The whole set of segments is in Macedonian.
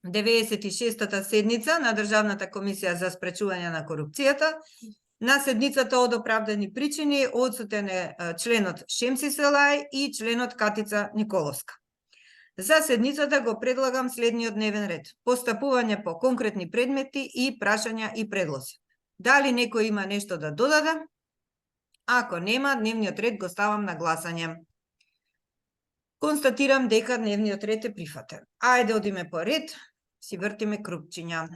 96-та седница на Државната комисија за спречување на корупцијата. На седницата од оправдани причини одсутен е членот Шемси Селај и членот Катица Николовска. За седницата го предлагам следниот дневен ред: постапување по конкретни предмети и прашања и предлози. Дали некој има нешто да додаде? Ако нема, дневниот ред го ставам на гласање. Констатирам дека дневниот ред е прифатен. Ајде одиме по ред, си вртиме крупчиња.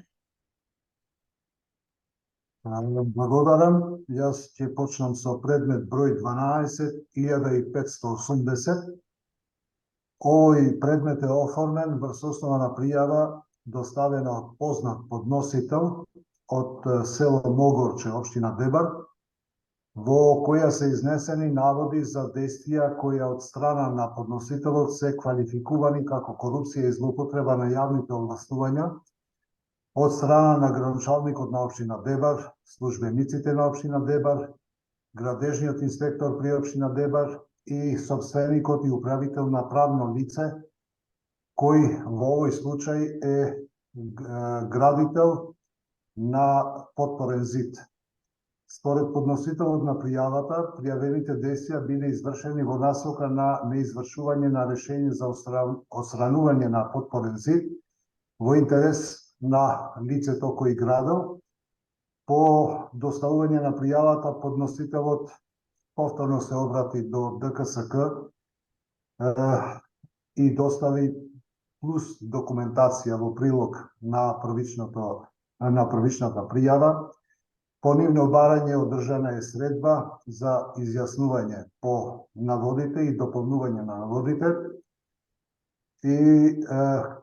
Благодарам. Јас ќе почнам со предмет број 12, 1580. Овој предмет е оформен врз основа на пријава доставена од познат подносител од село Могорче, општина Дебар, во која се изнесени наводи за действија кои од страна на подносителот се квалификувани како корупција и злоупотреба на јавните овластувања од страна на градоначалникот на општина Дебар, службениците на општина Дебар, градежниот инспектор при општина Дебар и собственикот и управител на правно лице, кој во овој случај е градител на подпорен зид. Според подносителот на пријавата, пријавените действија биле извршени во насока на неизвршување на решение за отстранување на подпорен зид во интерес на лицето кој градел. По доставување на пријавата, подносителот повторно се обрати до ДКСК и достави плюс документација во прилог на првичната пријава. По нивно барање одржана е средба за изјаснување по наводите и дополнување на наводите. И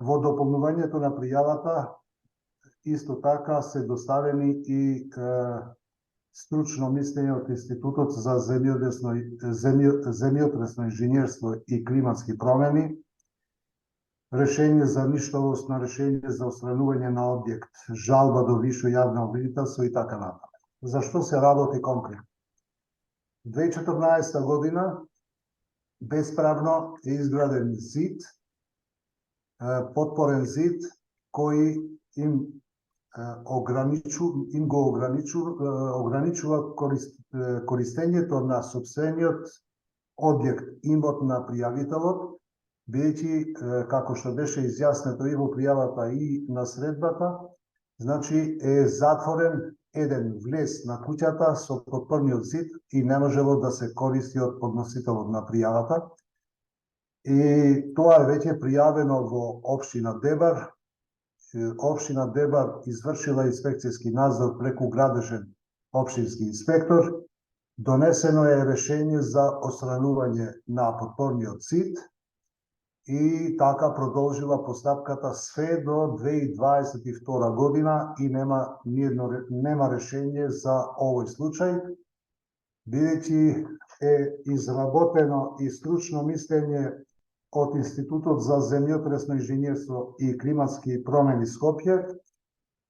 во дополнувањето на пријавата исто така се доставени и стручно мислење од Институтот за земјотресно инженерство и климатски промени, решение за ништовост на решение за отстранување на објект, жалба до висше јавно обвинителство и така натаму. Зашто се работи конкретно? 2014 година бесправно е изграден зид, подпорен зид, кој им го ограничува користењето на сопствениот објект, имот на пријавителот, бидејќи, како што беше изјаснето и во пријавата и на средбата, значи е затворен еден влез на куќата со подпорниот зид и не можело да се користи од подносителот на пријавата. И тоа е веќе пријавено во општина Дебар. Општина Дебар извршила инспекцијски надзор преку градежен општински инспектор. Донесено е решение за отстранување на подпорниот зид и така продолжила постапката све до 2022 година и нема решение за овој случај, бидејќи е изработено и стручно мислење од Институтот за земјотресно инженерство и климатски промени Скопје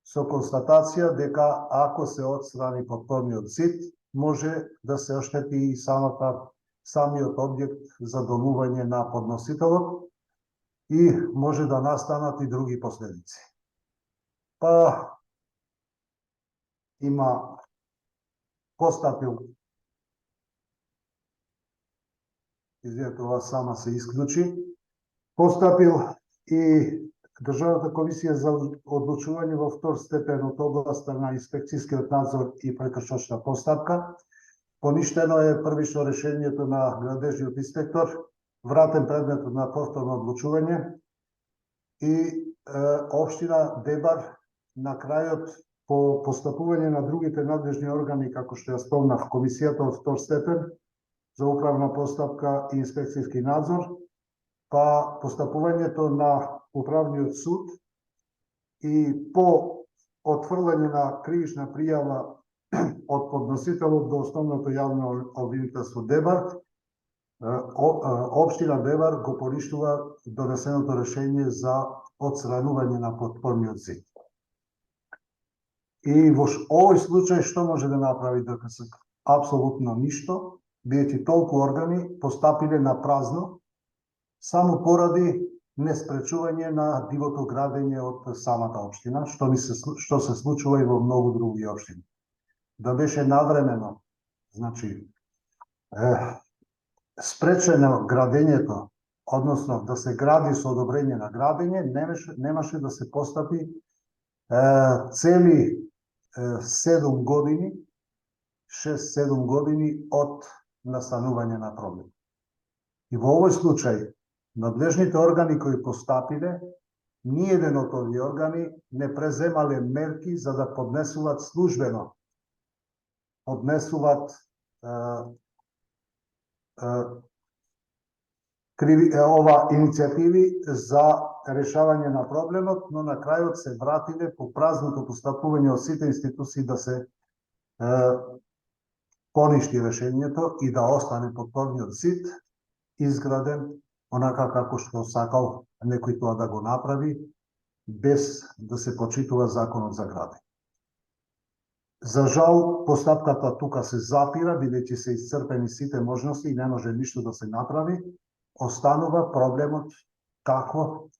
со констатација дека ако се отстрани подпорниот зид, може да се оштети и самиот објект за домување на подносителот и може да настанат и други последици. Па има постапил, извинете, ова сама се исклучи, постапил и Државната комисија за одлучување во втор степен од областа на инспекцијскиот надзор и прекршочна постапка. Поништено е првично решението на градежниот инспектор, вратен предметот на повторно одлучување и општина Дебар на крајот по постапување на другите надлежни органи, како што ја спомнав, комисијата од втор степен за управна постапка и инспекцијски надзор, па постапувањето на управниот суд и по отфрлање на кривична пријава од подносителот до основното јавно обвинителство Дебар, општина Дебар го поништува донесеното решение за отстранување на подпорниот зид. И во овој случај што може да направи ДКСК? Апсолутно ништо, бидејќи толку органи постапиле на празно, само поради неспречување на дивото градење од самата општина, што се случува и во многу други општини. Да беше навремено, значи, спречено градењето, односно да се гради со одобрење на градење, немаше да се постапи цели 7 години, 6-7 години од настанување на проблем. И во овој случај, надлежните органи кои постапиле, ниеден од овие органи не преземале мерки за да поднесуваат службено, ова иницијативи за решавање на проблемот, но на крајот се вратиле по празното постапување од сите институции да се поништи решението и да остане подпорниот зид изграден онака како што сакал некој тоа да го направи, без да се почитува законот за градење. За жал, постапката тука се запира, бидејќи се исцрпени сите можности и не може ништо да се направи. Останува проблемот како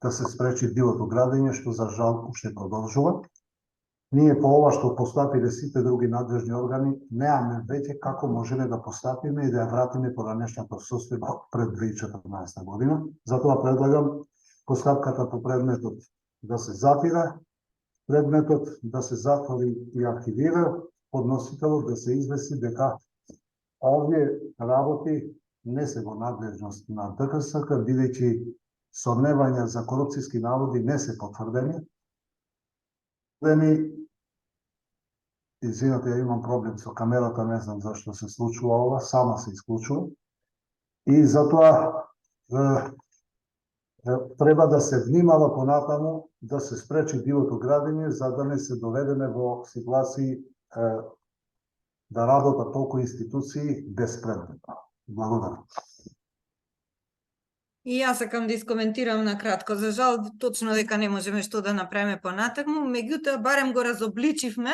да се спречи дивото градење, што за жал уште продолжува. Ние по ова што постапиле сите други надлежни органи, неаме веќе како можеме да постапиме и да ја вратиме поранешното состојба пред 2014 година. Затоа предлагам постапката по предметот да се запира, предметот да се затвори и архивира, подносителот да се извеси дека овие работи не се во надлежност на ДКСК, бидејќи сомневања за корупцијски наводи не се потврдени. Извинете, ја имам проблем со камерата, не знам зашто се случува ова, сама се исклучува. И затоа треба да се внимава понатаму да се спречи дивото градење, за да не се доведеме во ситуации да работат толку институции безпредметно. Благодарам. И јас сакам да искоментирам на кратко. За жал, точно дека не можеме што да направиме понатаму, меѓутоа барем го разобличивме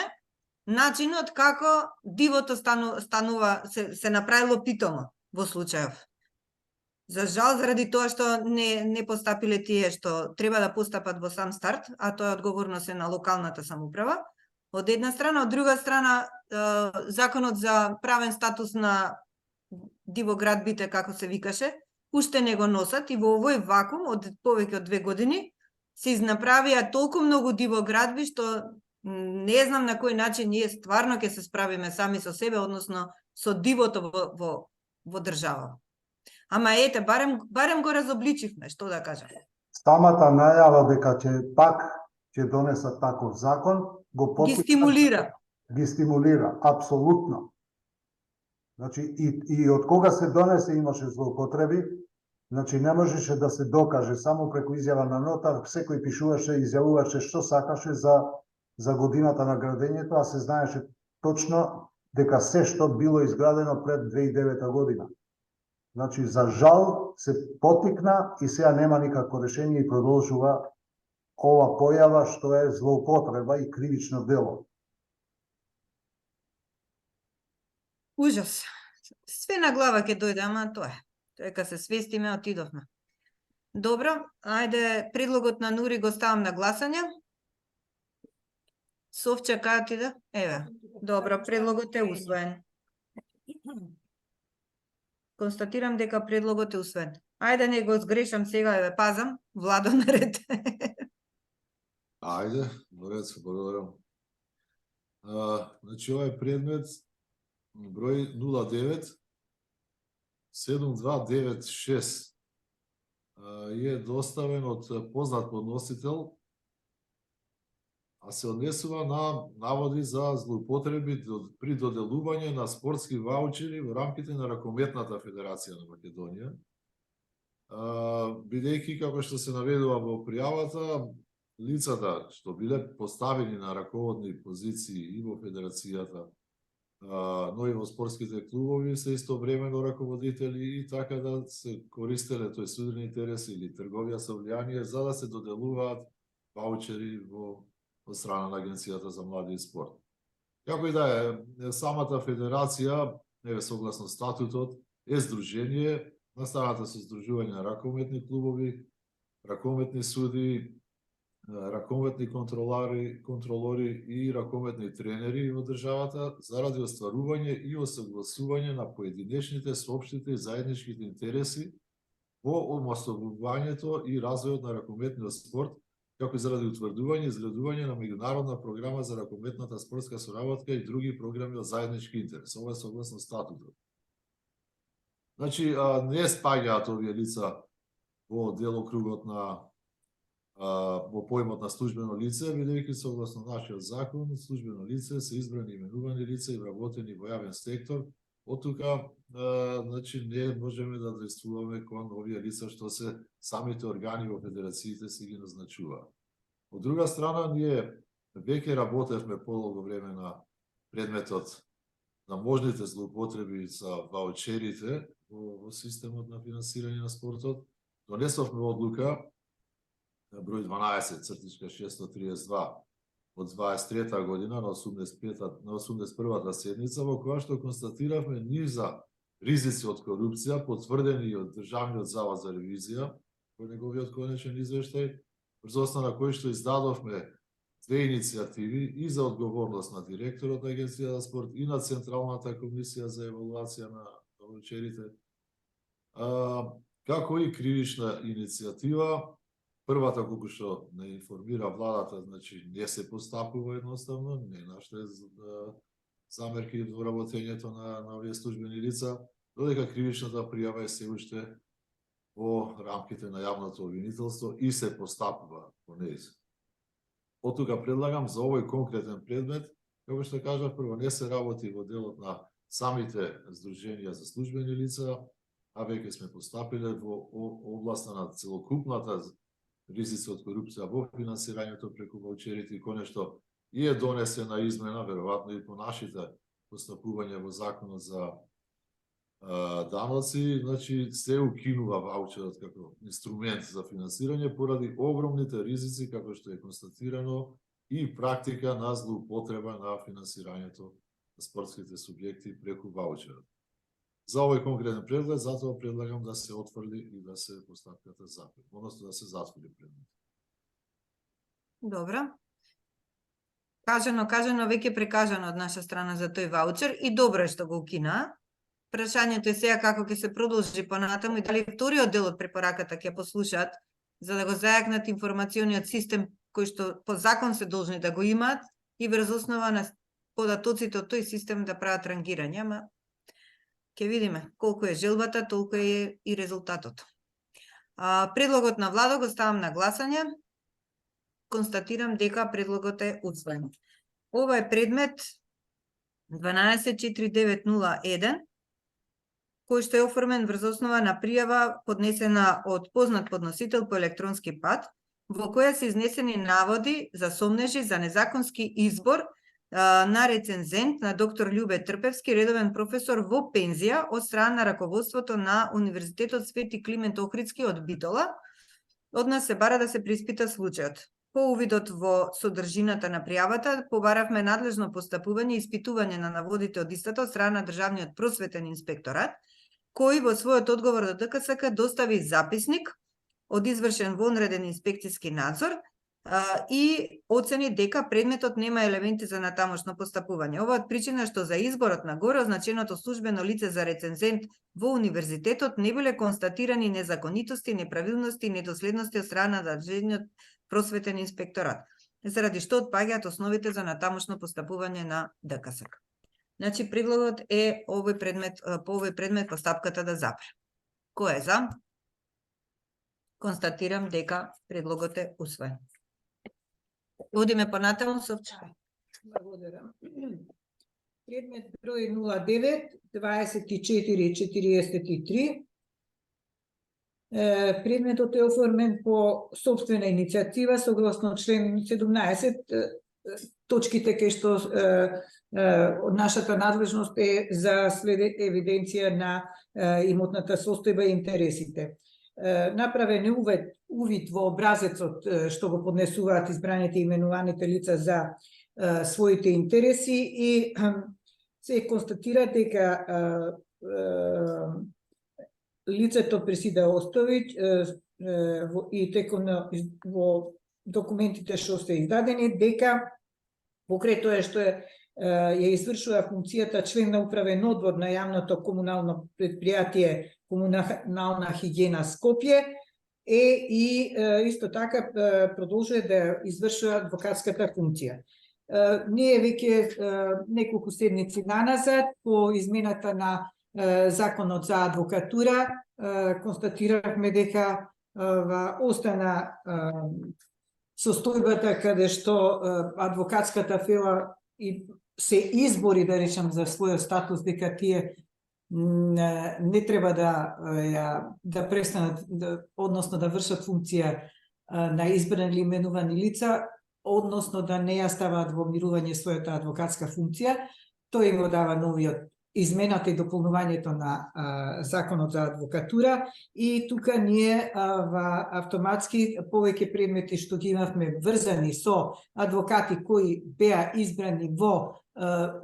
начинот како дивото станува се направило питомо во случајов. За жал, заради тоа што не постапиле тие што треба да постапат во сам старт, а тоа е одговорност на локалната самоуправа, од една страна, од друга страна, законот за правен статус на диво градбите, како се викаше, уште не го носат и во овој вакуум од повеќе од 2 години се изнаправија толку многу диво градби што не знам на кој начин ние стварно ќе се справиме сами со себе, односно со дивото во држава. Ама ете, барем го разобличивме, што да кажам. Самата најава дека ќе донесат таков закон, го Ги стимулира. Ги стимулира, апсолутно. Значи, и од кога се донесе имаше злоупотреби, значи не можеше да се докаже само преку изјава на нотар, секој пишуваше, изјавуваше што сакаше за годината на градењето, а се знаеше точно дека се што било изградено пред 2009 година. Значи, за жал се потикна и сега нема никакво решение и продолжува ова појава што е злоупотреба и кривично дело. Ужас. Све на глава ќе дојде, ама тоа е. Дека се свестиме, отидовме. Добро, ајде, предлогот на Нури го ставам на гласање. Совче, кај отиде? Еве. Добро, предлогот е усвоен. Констатирам дека предлогот е усвоен. Ајде, не го сгрешам сега, еве, пазам. Владо, наред. Ајде, наред се благодарам. Значи, овој предмет број 09-7296 е доставен од познат подносител, а се однесува на наводи за злоупотреби при доделување на спортски ваучери во рамките на Ракометната федерација на Македонија. Бидејќи, како што се наведува во пријавата, лицата што биле поставени на раководни позиции и во федерацијата, но и во спортските клубови се истовремено раководители и така да се користеле тој судрени интереси или трговија со влијание за да се доделуваат ваучери од страна на Агенцијата за млади и спорт. Како и да е, самата федерација, согласно статутот, е здружение, настаната со здружување на раковметни клубови, ракометни суди, ракометни контролори и ракометни тренери во државата заради остварување и осогласување на поединечните, соопштите и заедничките интереси во омасовувањето и развојот на ракометниот спорт, како и заради утврдување и изградување на меѓународна програма за ракометната спортска соработка и други програми од заеднички интерес. Ова е согласно статутот. Значи, не спаѓаат овие лица во делокругот на во поимот на службено лице, бидејќи согласно нашиот закон, службено лице се избрани и именувани лица и вработени во јавен сектор. Од тука, значи, не можеме да действуваме кон овие лица што се самите органи во федерациите се ги назначуваат. Од друга страна, ние веќе работевме подолго време на предметот на можните злоупотреби со ваучерите во системот на финансирање на спортот. Донесовме одлука број 12/632 од 23 година на 81-та седница, во која што констатиравме низа ризици од корупција, потврдени од Државниот завод за ревизија, во неговиот конечен извештај, врз основа на кој што издадовме две иницијативи и за одговорност на директорот на Агенција за спорт и на Централната комисија за евалуација на ваучерите, како и кривична иницијатива. Првата, колку што не информира владата, значи не се постапува едноставно, не наште замерки во работењето на овие службени лица, додека кривичната пријава е се уште во рамките на јавното обвинителство и се постапува по нејзин. Од тука предлагам за овој конкретен предмет, како што кажав, прво не се работи во делот на самите здруженија за службени лица, а веќе сме постапиле во областа на целокупната ризици од корупција во финансирањето преку ваучерите и конечно и е донесена измена, веројатно и по нашите постапувања во законот за даноци, значи се укинува ваучерот како инструмент за финансирање поради огромните ризици како што е констатирано и практика на злоупотреба на финансирањето на спортските субјекти преку ваучерот. За овој конкретен предлог, затоа предлагам да се отврди и да се постапката запрет, односно да се затвори предмет. Добро. Кажано, веќе прекажано од наша страна за тој ваучер и добро е што го укина. Прашањето е сега како ќе се продолжи понатаму и дали вториот дел од препораката ќе послушаат за да го зајакнат информациониот систем кој што по закон се должни да го имаат и врз основа на податоците од тој систем да прават рангирање, ама ќе видиме колку е желбата, толку е и резултатот. Предлогот на влада го ставам на гласање. Констатирам дека предлогот е усвоен. Ова е предмет 124901, кој што е оформен врз основа на пријава поднесена од познат подносител по електронски пат, во која се изнесени наводи за сомнежи за незаконски избор на рецензент на доктор Љубе Трпевски, редовен професор во пензија од страна на раководството на Универзитетот Свети Климент Охридски од Битола. Од нас се бара да се преиспита случајот. По увидот во содржината на пријавата, побаравме надлежно постапување и испитување на наводите од истата од страна на Државниот просветен инспекторат, кој во својот одговор до ДКСК достави записник од извршен вонреден инспекцијски надзор и оцени дека предметот нема елементи за натамошно постапување. Ова од причина што за изборот на горе означеното службено лице за рецензент во универзитетот не биле констатирани незаконитости, неправилности и недоследности од страна на Државниот просветен инспекторат, заради што отпаѓаат основите за натамошно постапување на ДКСК. Значи, предлогот е по овој предмет постапката да запре. Кој е за? Констатирам дека предлогот е усвоен. Одиме понатаму со Благодарам. Предмет број 09-24-43. Предметот е оформен по собствена иницијатива согласно член 17. Точките кај што нашата надлежност е за евиденција на имотната состојба и интересите. Направен е увид во образецот што го поднесуваат избраните и именуваните лица за своите интереси и се констатира дека лицето Пресида Остовиќ и теком во документите што се издадени, дека покрај тоа што ја извршува функцијата член на управен одбор на јавното комунално предпријатие Комунална хигиена Скопје, и исто така продолжува да извршува адвокатската функција. Ние веќе неколку седмици наназад по измената на Законот за адвокатура констатиравме дека остана состојбата каде што адвокатската фела и се избори, да речам, за својот статус, дека тие не треба да престанат, односно да вршат функција на избрани или именувани лица, односно да не ја ставаат во мирување својата адвокатска функција. Тој им го дава новиот измената и дополнувањето на Законот за адвокатура, и тука ние автоматски повеќе предмети што ги имавме врзани со адвокати кои беа избрани во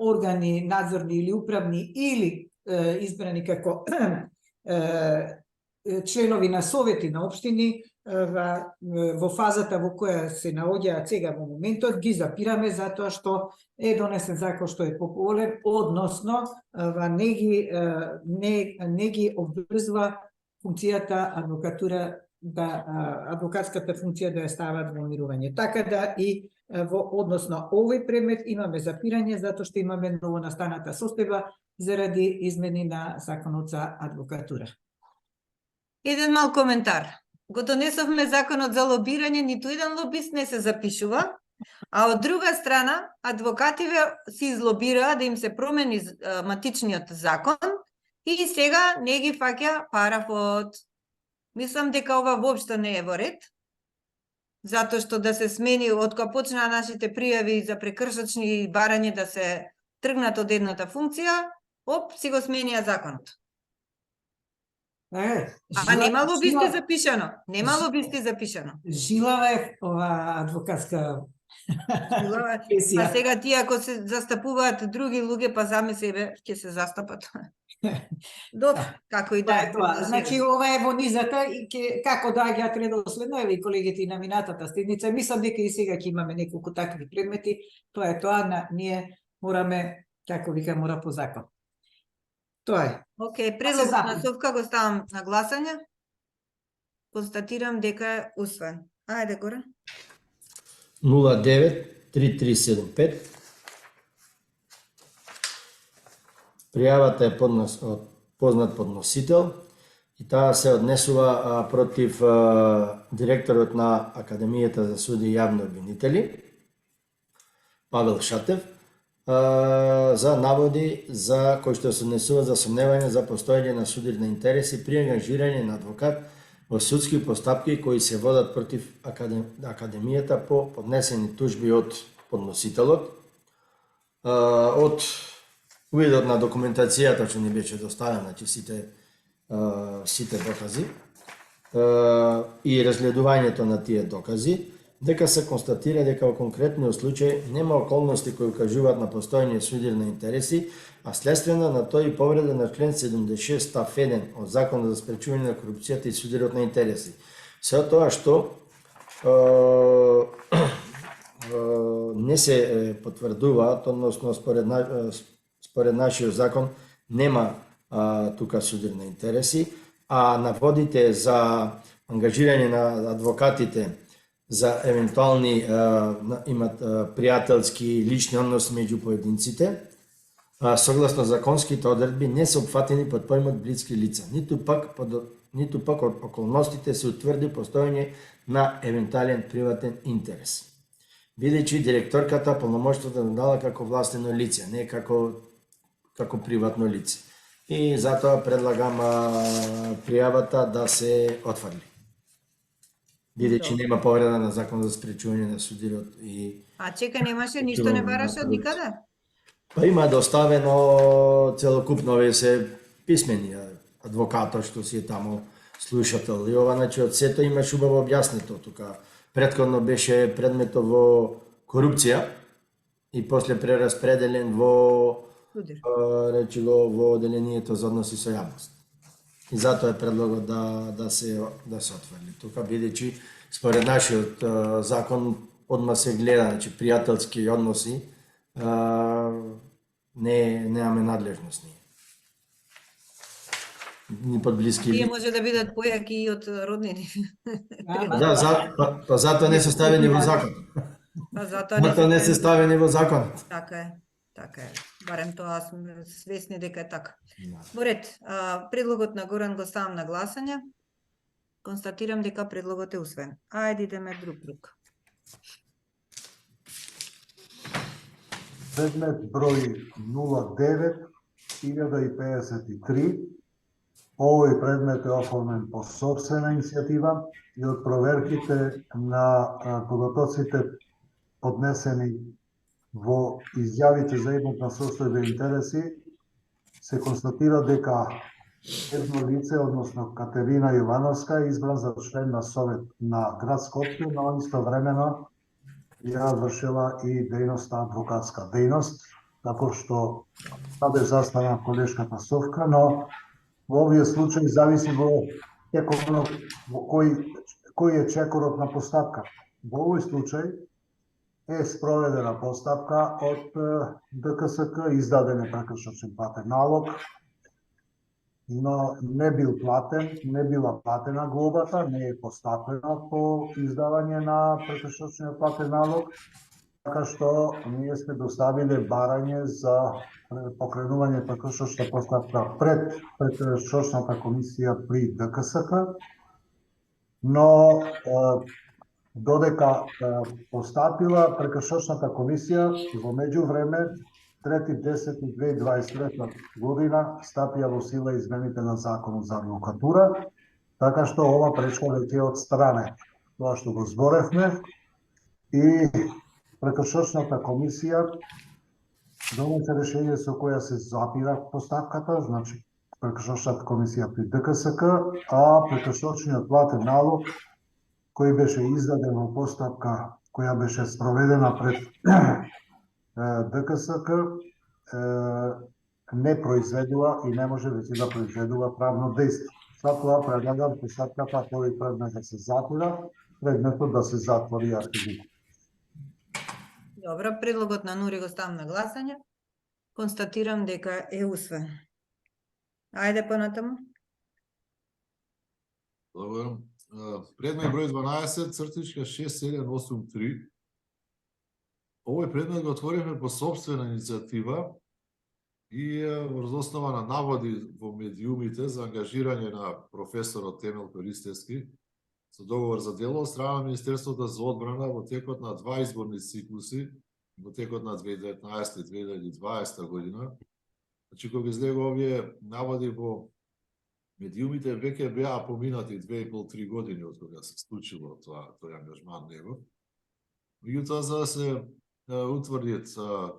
органи надзорни или управни, или избрани како членови на совети на општини, во фазата во која се наоѓаат сега во моментот, ги запираме затоа што е донесен закон што е пополен, односно не ги обврзува функцијата адвокатура, адвокатската функција да ја стават во мирување. Така да и во однос на овој предмет имаме запирање затоа што имаме новонастаната состојба заради измени на Законот за адвокатура. Еден мал коментар. Го донесовме Законот за лобирање, ниту еден лобист не се запишува, а од друга страна, адвокативе си излобираа да им се промени матичниот закон и сега не ги фаќа парафот. Мислам дека ова воопшто не е во ред, затоа што да се смени, од кога почнаа нашите пријави за прекршачни барање да се тргнат од едната функција, си го сменија законот. Нема лобисти запишано. Нема лобисти запишано. Жилава е ова адвокатска А сега тие ако се застапуваат други луѓе, па сами себе ќе се застапат. Добро, како и да е. Значи ова е во низата и како доаѓаат редоследно, еве и колегите и на минатата седница. Мислам дека и сега ќе имаме неколку такви предмети. Тоа е тоа, ние мораме, како вика, мора по закон. Тоа е. Океј, предлогот на Совка го ставам на гласање. Констатирам дека е усвоен. Ајде, Горе. 09-3375. Пријавата е познат подносител и таа се однесува против директорот на Академијата за суди и јавни обвинители, Павел Шатев, за наводи за кои што се однесува за сомневање за постоење на судирни интереси при ангажирање на адвокат во судски постапки кои се водат против Академијата по поднесени тужби од подносителот. Од увидот на документацијата што ни беше доставена, значи сите докази и разгледувањето на тие докази, дека се констатира дека во конкретниот случај нема околности кои укажуваат на постоење судирни интереси, а следствено на тој и повреда на член 76 став 1 од Законот за спречување на корупцијата и судирот на интереси. Се од тоа што не се потврдуваат, односно според нашиот закон нема тука судирни интереси, а наводите за ангажирање на адвокатите за евентуални имат пријателски лични односи меѓу поединците, согласно законските одредби не се опфатени под поимот блиски лица, ниту пак од околностите се утврди постоење на евентуален приватен интерес. Бидејќи директорката полномоштата дала како властено лице, не како приватно лице. И затоа предлагам пријавата да се отфрли. Бидејќи нема повреда на Закон за спречување на судирот и... Чека, немаше, ништо не бараше од никаде? Па има доставено целокупно, овие се писмени адвокатот што си е таму слушател. И ова, значи, од сето имаш убаво објаснето тука. Претходно беше предметот во корупција и после прераспределен во речи го во одделението за односи со јавност. И затоа е предлогот да се отврли тука, бидејќи според нашиот закон одма се гледа, значи пријателски односи, немаме надлежност ние. Ни под блиски Тие лица. може да бидат појаки и од роднини. Па затоа не се ставени во закон. Па затоа Затоа не се ставени во закон. Така е. Така е. Барем тоа сме свесни дека е така. Да. Во ред, предлогот на Горан го ставам на гласање. Констатирам дека предлогот е усвоен. Ајде идеме друг круг. Предмет број 09-1053. Овој предмет е оформен по собствена иницијатива и од проверките на податоците поднесени во изјавите за имотна состојба и интереси се констатира дека едно лице, односно Катерина Јовановска, е избран за член на Совет на градска општина, но истовремено ја вршела и дејноста, адвокатска дејност, како што бе застана колешката Совка, но во овие случаи зависи во кој е чекорот на постапка. Во овој случај е спроведена постапка од ДКСК, издаден е прекршочен платен налог, но не бил платен, не била платена глобата, не е постапено по издавање на прекршочниот платен налог, така што ние сме доставиле барање за покренување прекршочна постапка пред прекршочната комисија при ДКСК, но додека постапила прекршочната комисија, во меѓувреме 3.10.2023 година стапија во сила измените на Законот за адвокатура, така што ова пречка веќе од стране. Тоа што го зборевме и прекршочната комисија донесе решение со која се запира постапката, значи прекршочната комисија при ДКСК, а прекршочниот платен налог кој беше издаден во постапка која беше спроведена пред ДКСК не произведува и не може веќе да произведува правно дејство. Затоа предлагам постапката по овој предмет да се затвора, предметот да се затвори и архивира. Добро, предлогот на Нури го ставам на гласање. Констатирам дека е усвоен. Ајде понатаму. Благодарам. Предмет број 12-6783. Овој предмет го отворивме по собствена иницијатива и врз основа на наводи во медиумите за ангажирање на професорот Темелко Ристевски со договор за дело од страна на Министерството за одбрана во текот на два изборни циклуси, во текот на 2019 и 2020 година. Значи, кога излегува овие наводи во медиумите, веќе беа поминати 2,5-3 години од кога се случило тој ангажман него. Меѓутоа, за да се утврдит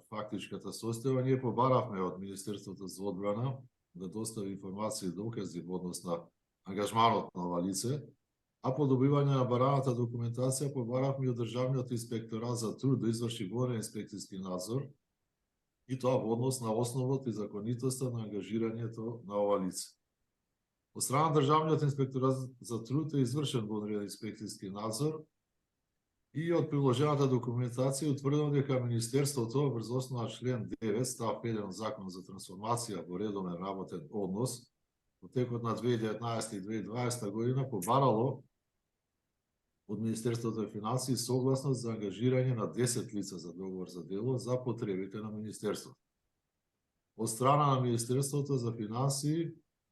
фактичката состојба, ние побаравме од Министерството за одбрана да достави информации и докази во однос на ангажманот на ова лице, а по добивање на бараната документација побаравме од Државниот инспекторат за труд да изврши горен инспекцијски надзор, и тоа во однос на основот и законитоста на ангажирањето на ова лице. Од страна на Државниот инспекторат за труд е извршен вонреден инспекцијски надзор и од приложената документација утврдено дека Министерството врз основа член 9 став 1 Закон за трансформација во редовен работен однос во текот на 2019 и 2020 година побарало од Министерството за финансии согласност за ангажирање на 10 лица за договор за дело за потребите на Министерството. Од страна на Министерството за финансии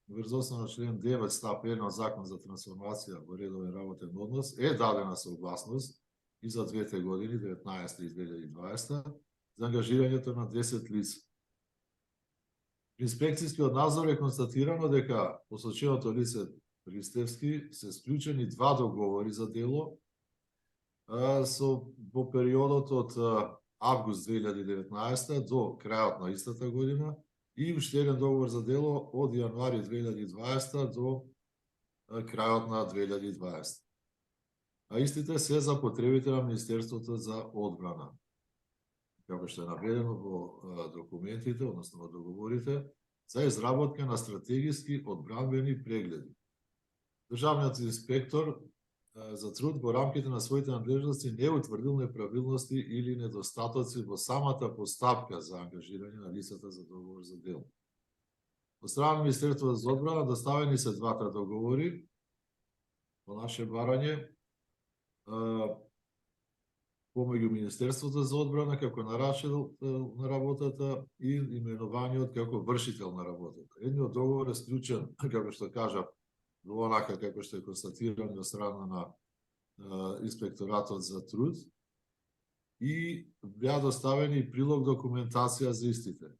врз основа на член 9 став 1 Закон за трансформација во редовен работен однос е дадена согласност и за двете години, 19 и 2020, за ангажирањето на 10 лица. Инспекцијскиот надзор е констатирано дека посоченото лице Ристевски се склучени два договори за дело во периодот од август 2019 до крајот на истата година и уште еден договор за дело од јануари 2020 до крајот на 2020. А истите се за потребите на Министерството за одбрана. Како што е наведено во документите, односно во договорите, за изработка на стратегиски одбранбени прегледи. Државниот инспектор за труд во рамките на своите надлежности не утврдил неправилности или недостатоци во самата постапка за ангажирање на лицата за договор за дело. Од страна на Министерството за одбрана доставени се двата договори по наше барање помеѓу Министерството за одбрана како нарачител на работата и именуваниот како вршител на работата. Едниот договор е склучен, како што кажа, онака како што е констатирано од страна на Инспекторатот за труд и беа доставени прилог документација за истите.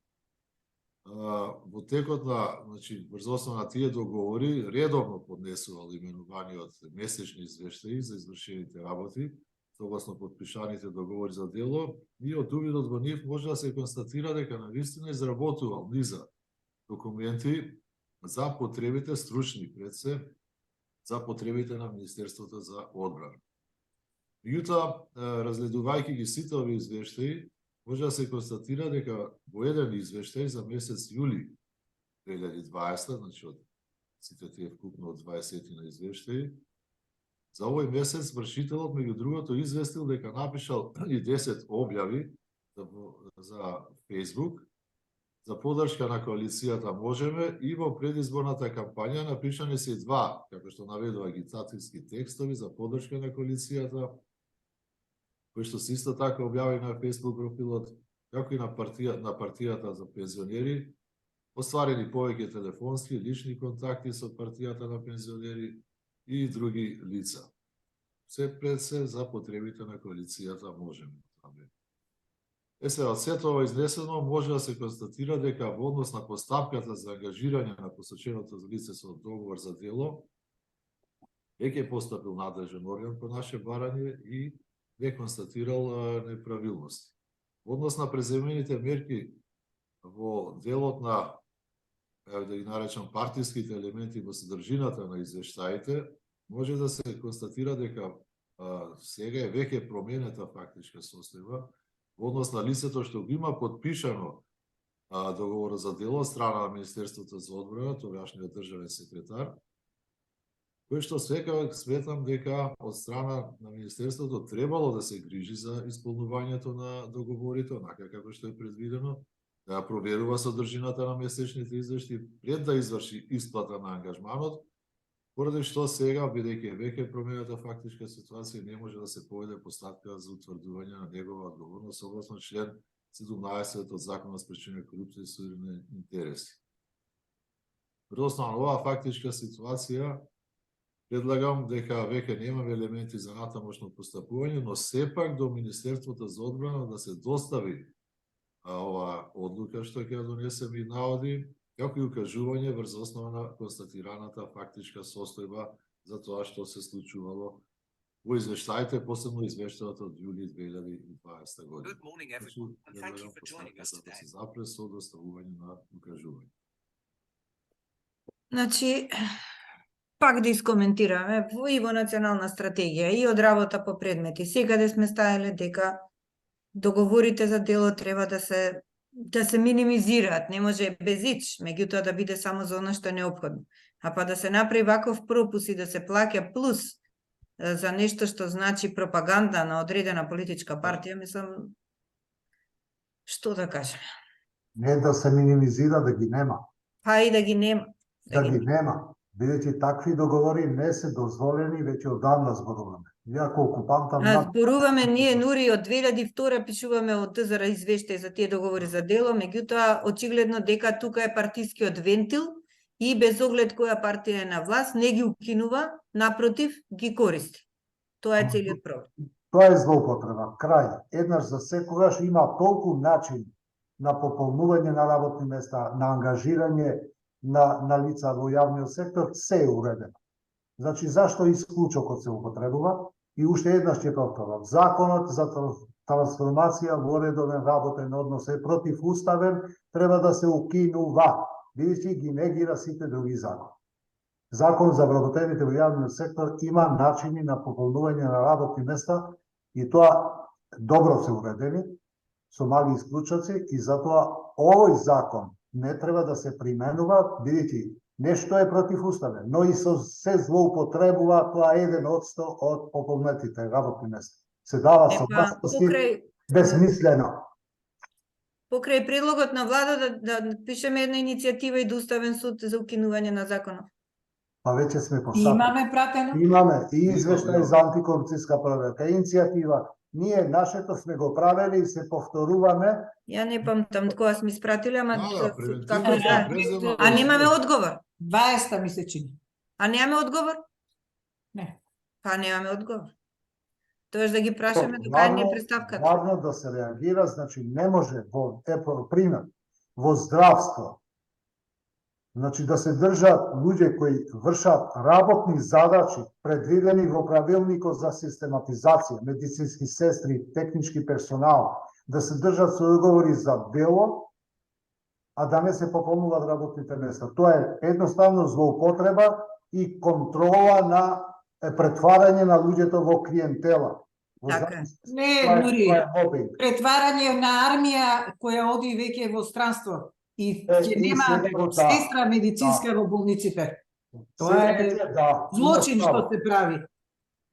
Во текот на, значи, врз основа на тие договори редовно поднесувал именуваниот месечни извештаи за извршените работи, согласно подпишаните договори за дело, и од увидот во нив може да се констатира дека навистина изработувал низа документи за потребите стручни пред се, за потребите на Министерството за одбрана. Меѓутоа, разгледувајќи ги сите овие извештаи, може да се констатира дека во еден извештај за месец јули 2020, значи од сите тие вкупно од 20 на извештаи, за овој месец вршителот меѓу другото известил дека напишал и 10 објави за Facebook за поддршка на коалицијата Можеме и во предизборната кампања напишани се два, како што наведува агитацијски текстови за поддршка на коалицијата, кои што се исто така објави на Facebook профилот, како и на партијата за пензионери, остварени повеќе телефонски лични контакти со партијата на пензионери и други лица. Се пред се за потребите на коалицијата Можеме. Од сето ова изнесено може да се констатира дека во однос на постапката за ангажирање на посоченото лице со договор за дело, веќе постапил надлежен орган по наше барање и не констатирал неправилности. Во однос на преземените мерки во делот на, да ги наречам, партиските елементи во содржината на извештаите, може да се констатира дека сега е веќе променета фактичка состојба во однос на лицето што го има подпишано договорот за дело од страна на Министерството за одбрана, тогашниот државен секретар, кој што секако сметам дека од страна на Министерството требало да се грижи за исполнувањето на договорите, онака како што е предвидено, да проверува содржината на месечните извештаи пред да изврши исплата на ангажманот, поради што сега, бидејќи веќе променета фактичка ситуација, не може да се поведе постапка за утврдување на негова одговорност согласно член 17 од Законот за спречување корупција и суврени интереси. Пред основа на оваа фактичка ситуација, предлагам дека веќе немаме елементи за натамошно постапување, но сепак до Министерството за одбрана да се достави оваа одлука што ќе донесеме и наводи, како и укажување врз основа на констатираната фактичка состојба за тоа што се случувало во извештаите, посебно извештајот од јули 2020 година. Good morning, everyone, and thank you for joining us today. Се запре со доставување на укажување. Значи, пак да искоментираме, и во национална стратегија и од работа по предмети, секаде сме ставиле дека договорите за дело треба да се минимизираат, не може без ич, меѓутоа да биде само за она што е неопходно. А па да се направи ваков пропус и да се плаќа плюс за нешто што значи пропаганда на одредена политичка партија, мислам, што да кажем? Не да се минимизира, да ги нема. Па и да ги нема. Да ги нема. Бидејќи такви договори не се дозволени, веќе одамна зборуваме. Иако окупанта зборуваме, ние нури од 2002 пишуваме од ТЗР извештај за тие договори за дело, меѓутоа очигледно дека тука е партискиот вентил и без оглед која партија е на власт не ги укинува, напротив ги користи. Тоа е целиот проблем. Тоа е злоупотреба. Крај. Еднаш за секогаш има толку начин на пополнување на работни места, на ангажирање на лица во јавниот сектор, се е уредено. Значи, зашто исклучокот се употребува? И уште еднаш ќе повторам. Законот за трансформација во редовен работен однос е противуставен, треба да се укинува, бидејќи ги негира сите други закони. Закон за вработените во јавниот сектор има начини на пополнување на работни места и тоа добро се уредени, со мали исклучоци, и затоа овој закон не треба да се применува, бидејќи нешто е противуставен, но и се злоупотребува тоа 1% од пополнетите работни места. Се дава согласности безмислено. Покрај предлогот на влада да пишеме една иницијатива и до Уставен суд за укинување на законов. Па веќе сме постапили. Имаме пратено? Имаме и извештај за антикорупцијска проверка, иницијатива. Ние нашето сме го правели и се повторуваме. Ја не памтам кога сме испратили, ама превентивно како да да. презема- А немаме одговор. 20 ми се чини. А немаме одговор? Не. Па немаме одговор. Тоаш да ги прашаме до кај ни е представката. Главно да се реагира, значи не може во пример во здравство. Значи да се држат луѓе кои вршат работни задачи предвидени во правилникот за систематизација, медицински сестри, технички персонал, да се држат со договори за дело, а да не се пополнуваат работните места. Тоа е едноставно злоупотреба и контрола на претварање на луѓето во клиентела. Така е. Не, Нури, тоа е мобинг. претварање на армија која оди веќе во странство и ќе и нема сега го да. сестра медицинска во болниците. Тоа е да, злочин има право. што се прави.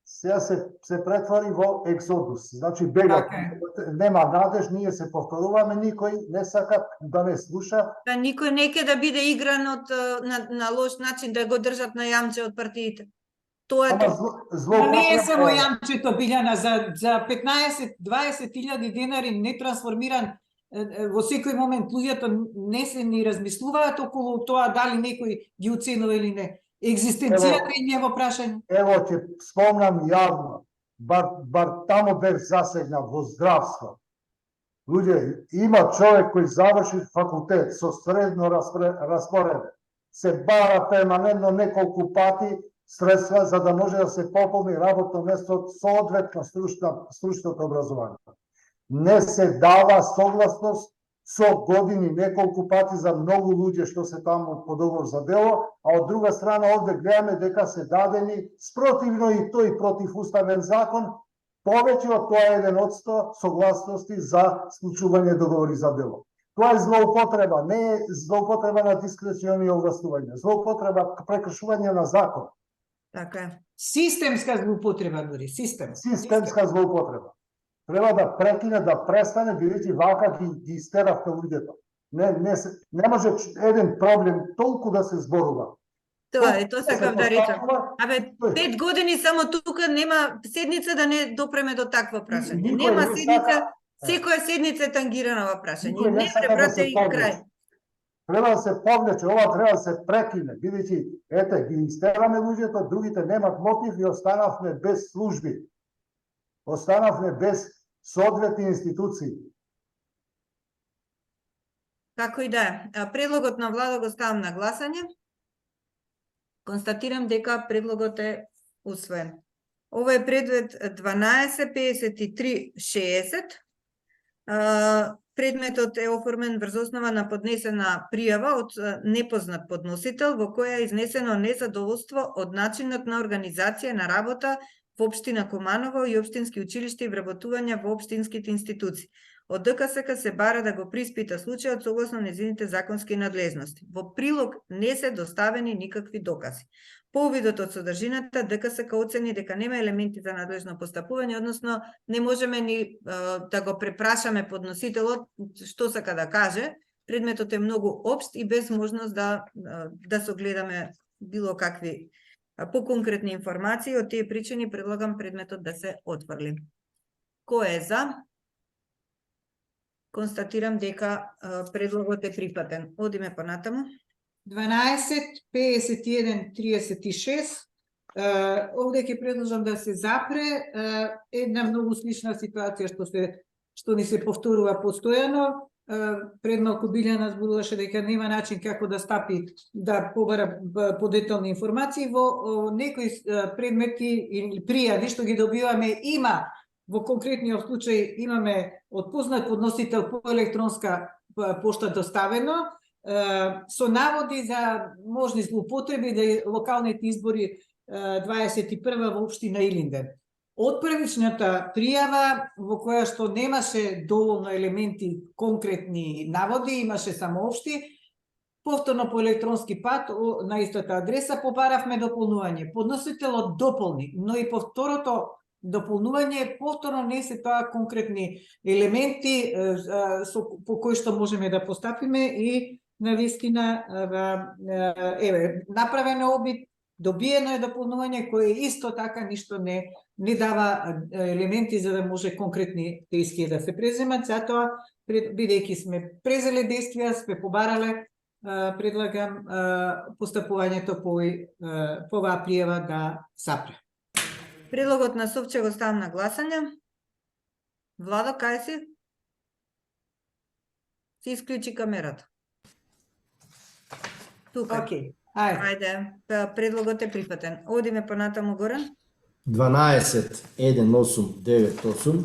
Сега се претвори во екзодус. Значи бегат, Така е. нема надеж, ние се повторуваме, никој не сака да не слуша. Да никој не ќе да биде игран на лош начин, да го држат на јамче од партиите. Тоа е Ама тоа. Ма не е само јамчето, Билјана, за 15-20 илјади денари не трансформиран во секој момент луѓето не се ни размислуваат околу тоа дали некој ги оценува или не. Екзистенцијата им е во прашање. Ево ќе спомнам јавно, бар тамо бев засегнат во здравство. Луѓе, има човек кој заврши факултет со средно распореде. Се бара перманентно неколку пати средства за да може да се пополни работно место од соодветно стручното образование. Не се дава согласност со години неколку пати за многу луѓе што се таму по договор за дело, а од друга страна овде гледаме дека се дадени спротивно и тој противуставен закон повеќе од тоа 1% согласности за склучување договори за дело. Тоа е злоупотреба, не е злоупотреба на дискрециони овластувања, злоупотреба прекршување на закон. Така е. Системска злоупотреба, Нури, Системска злоупотреба. Треба да прекине, да престане, бидејќи вака ги истеравте луѓето. Не може еден проблем толку да се зборува. Тоа е, тоа сакав да речам. Абе, 5 години само тука нема седница да не допреме до такво прашање. Никој Нема не седница, сака- секоја седница е тангирана ова прашање. Никој не Не сака да препрате се и повлече. крај. Треба да се повлече, ова треба да се прекине, бидејќи ете ги истераме луѓето, другите немат мотив и останавме без служби. Останавме без соодветни институции. Како и да е. Предлогот на влада го ставам на гласање. Констатирам дека предлогот е усвоен. Ова е предмет 12.53.60. Предметот е оформен врз основа на поднесена пријава од непознат подносител во која е изнесено незадоволство од начинот на организација на работа во општина Куманово и општински училишта и вработувања во општинските институции. Од ДКСК се бара да го приспита случајот согласно незините законски надлежности. Во прилог не се доставени никакви докази. По увидот од содржината, ДКСК оцени дека нема елементи за надлежно постапување, односно не можеме ни да го препрашаме подносителот што сака да каже. Предметот е многу општ и без можност да согледаме било какви поконкретни информации. Од тие причини предлагам предметот да се отфрли. Кој е за? Констатирам дека предлогот е прифатен. Одиме понатаму. 12.51.36. Овде ќе предложам да се запре една многу слична ситуација што ни се повторува постојано. Пред малку Билјана зборуваше дека нема начин како да стапи да побара подетални информации во некои предмети или пријави што ги добиваме има. Во конкретниот случај имаме од познат подносител по електронска пошта доставено со наводи за можни злоупотреби да локалните избори 21 во општина Илинден. Од првичната пријава во која што немаше доволно елементи конкретни наводи, имаше само општи, Повторно по електронски пат на истата адреса побаравме дополнување. Подносителот дополни, но и по второто дополнување повторно не се тоа конкретни елементи по кои што можеме да постапиме и навистина еве направено обид, добиено е дополнување кое исто така ништо не дава елементи за да може конкретни действија да се преземат, затоа бидејќи сме презеле действија, сме побарале, предлагам постапувањето по оваа пријава да сапре. Предлогот на Совче го ставам на гласање. Владо, кај си? Си исклучи камерата. Тука. Океј, ајде. Ајде, предлогот е прифатен. Одиме понатаму Горан. 12.1898.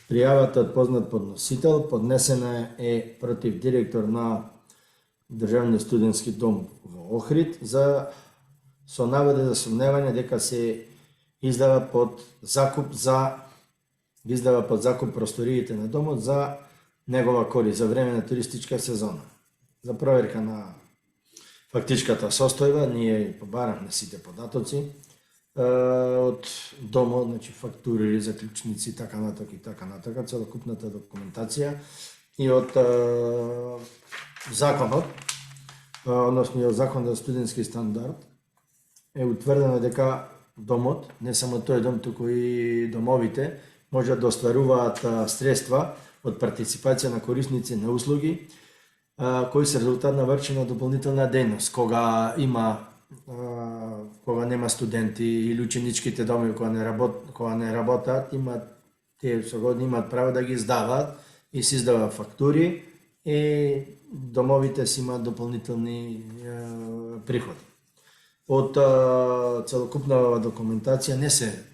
Пријавата од познат подносител поднесена е против директор на Државниот студентски дом во Охрид со наводи за сомневање дека се издава под закуп просториите на домот за негова корист за време на туристичка сезона. За проверка на фактичката состојба, ние побаравме сите податоци од домот, значи фактури, заклучници, така натака, целокупната документација и од законот, односно од Закон за студентски стандард, е утврдено дека домот, не само тој дом, туку и домовите, можат да остваруваат средства од партиципација на корисници на услуги, кои се резултат на вршена дополнителна дејност, кога нема студенти или ученичките доми кога не работат, тие согодни имаат право да ги издаваат и се издаваат фактури и домовите си имаат дополнителни приходи. Од целокупна документација не се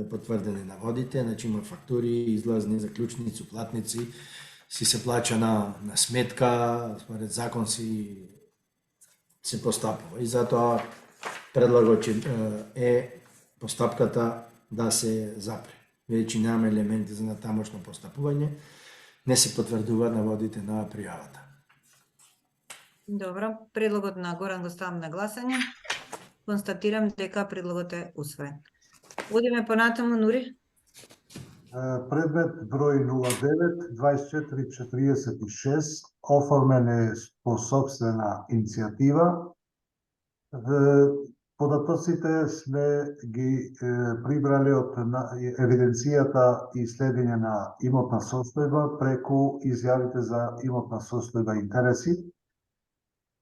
потврдени наводите, значи има фактури, излазни, заклучници, платници, си се плаќа на сметка, според закон се постапува. И затоа предлагот е постапката да се запре. Веќе немаме елементи за натамошно постапување, не се потврдуваат наводите на пријавата. Добро, предлогот на Горан го ставам на гласање. Констатирам дека предлогот е усвоен. Одиме понатаму, Нури. Предмет број 09-2446 оформен е по собствена иницијатива. Податоците сме ги прибрали од евиденцијата и следење на имотна состојба преку изјавите за имотна состојба и интереси.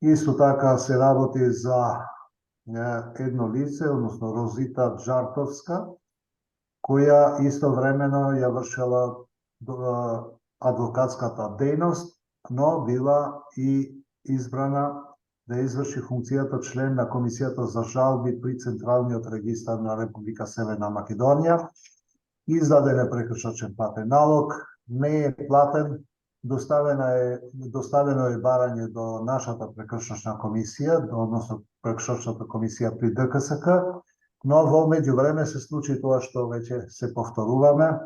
Исто така се работи за едно лице, односно Розита Джартовска, која истовремено ја вршела адвокатската дејност, но била и избрана да изврши функцијата член на Комисијата за жалби при Централниот регистар на Република Северна Македонија. Издаден е прекршочен платен налог, не е платен, доставено е барање до нашата прекршочна комисија, односно прекршочната комисија при ДКСК, но во меѓувреме се случи тоа што веќе се повторуваме.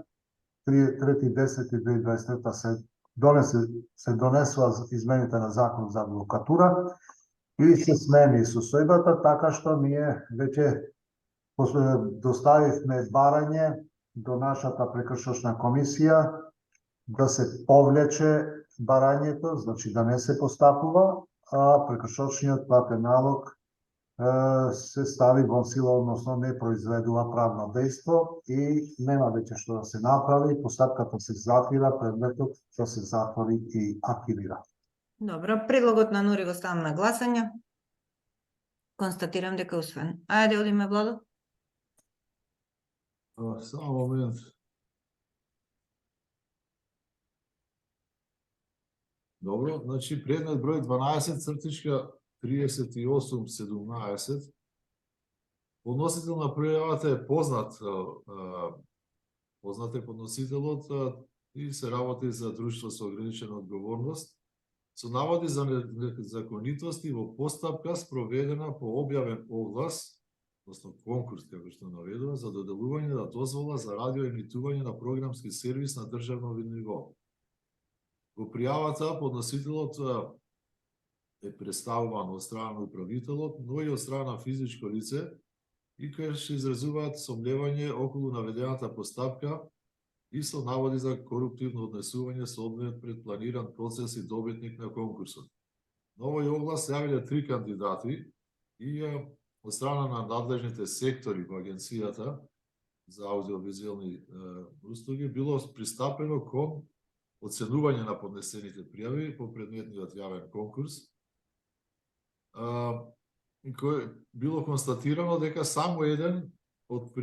3.10.2023 се донесува измените на Закон за адвокатура и се смени состојбата, така што ние веќе доставивме барање до нашата прекршочна комисија да се повлече барањето, значи да не се постапува, а прекршочниот платен налог се стави во сила, односно не произведува правно дејство и нема веќе што да се направи, постапката се затвира, предметот да се затвори и активира. Добро, предлогот на Нури го ставам на гласање. Констатирам дека е усвоен. Ајде, одиме, Владо. Само момент. Добро, значи предмет број 12.3817. Подносител на пријавата е познат е подносителот и се работи за друштво со ограничена одговорност, со наводи за незаконитости во постапка спроведена по објавен оглас, односно конкурс, како што наведува, за доделување на дозвола за радиоемитување на програмски сервис на државно ниво. Во пријавата подносителот е представуван од страна на управителот, но и од страна на физичко лице, и кои што изразуваат сомневање околу наведената постапка и со наводи за коруптивно однесување со одвоен пред планиран процес и добитник на конкурсот. На овој оглас се јавиле 3 кандидати и од страна на надлежните сектори во Агенцијата за аудиовизуелни услуги било пристапено кон оценување на поднесените пријави по предметниот јавен конкурс, и кој било констатирано дека само еден од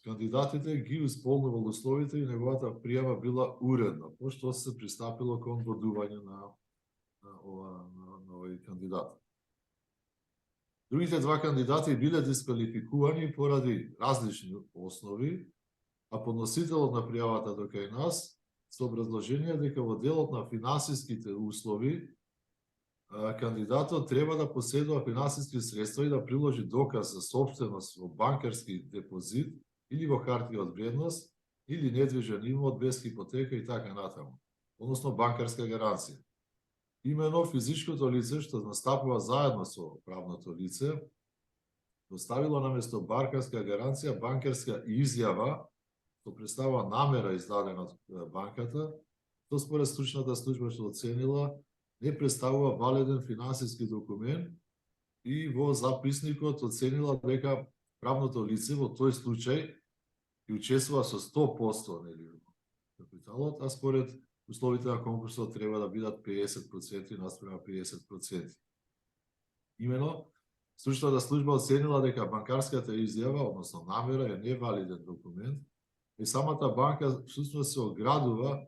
кандидатите ги исполнувал условите и неговата пријава била уредна, пошто се пристапило кон бодување на овој кандидат. Другите 2 кандидати биле дисквалификувани поради различни основи, а подносителот на пријавата до кај нас со образложение дека во делот на финансиските услови кандидатот треба да поседува финансиски средства и да приложи доказ за собственост во банкарски депозит или во хартија од вредност или недвижен имот без хипотека и така натаму, односно банкарска гаранција. Имено физичкото лице што настапува заедно со правното лице доставило наместо банкарска гаранција банкарска изјава што представува намера издадена од банката, што според стручната служба што оценила не представува валиден финансиски документ и во записникот оценила дека правното лице во тој случај ги учествува со 100% нели капиталот, а според условите на конкурсот треба да бидат 50% наспрема 50%. Имено, стручната служба оценила дека банкарската изјава, односно намера, е невалиден документ и самата банка всушност се оградува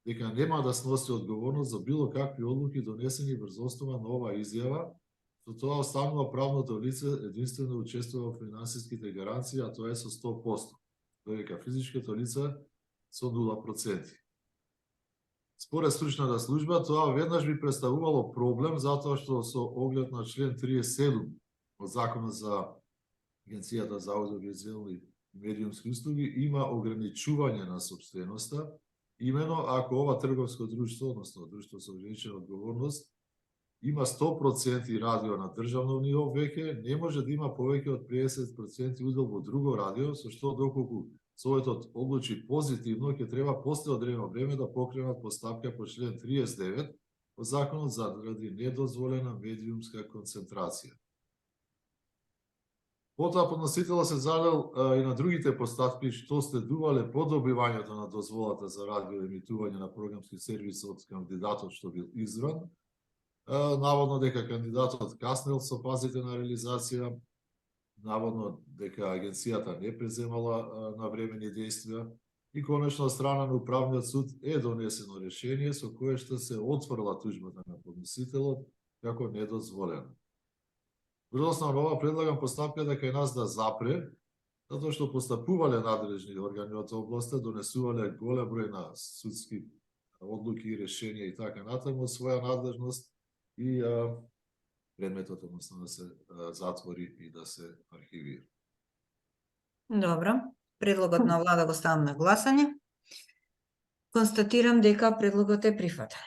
дека нема да сноси одговорност за било какви одлуки донесени врз основа на оваа изјава, со тоа останува правното лице единствено учествува во финансиските гаранции, а тоа е со 100%, додека физичкото лице со 0%. Според стручната служба, тоа веднаш би представувало проблем затоа што со оглед на член 37 од Законот за Агенцијата за аудиовизуелни и медиумски услуги има ограничување на собственоста. Имено, ако ова трговско друштво, односно друштво со ограничена одговорност, има 100% радио на државно ниво веќе, не може да има повеќе од 50% удел во друго радио, со што доколку Советот одлучи позитивно, ќе треба после одредено време да покренат постапка по член 39 од Законот заради недозволена медиумска концентрација. Потоа подносителот се залел и на другите постапки што следувале по добивањето на дозволата за радиоемитување на програмски сервис од кандидатот што бил избран. Наводно дека кандидатот каснел со фазите на реализација, наводно дека агенцијата не преземала навремени действија и конечно од страна на управниот суд е донесено решение со кое што се отфрла тужбата на подносителот како недозволена. Врз основа на ова предлагам постапка дека нас да запре, затоа што постапувале надлежни органи од областа, донесувале голем број на судски одлуки и решенија и така натаму од своја надлежност и предметот односно да се затвори и да се архивира. Добро. Предлогот на влада го ставам на гласање. Констатирам дека предлогот е прифатен.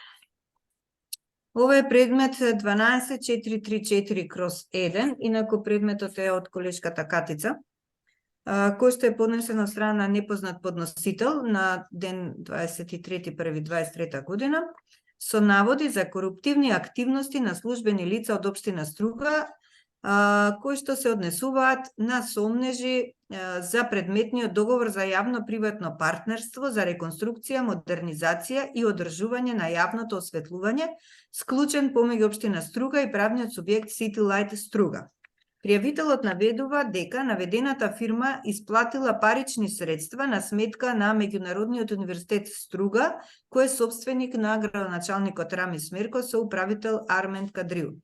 Ова е предмет 12434/1, инаку предметот е од колешката Катица, кој што е поднесен од страна на непознат подносител на ден 23.1.23 година, со наводи за коруптивни активности на службени лица од општина Струга, кои што се однесуваат на сомнежи за предметниот договор за јавно-приватно партнерство за реконструкција, модернизација и одржување на јавното осветлување, склучен помеѓу општина Струга и правниот субјект City Light Струга. Пријавителот наведува дека наведената фирма исплатила парични средства на сметка на Меѓународниот универзитет Струга, кој е собственик на градоначалникот Рами Смерко со управител Армен Кадрил.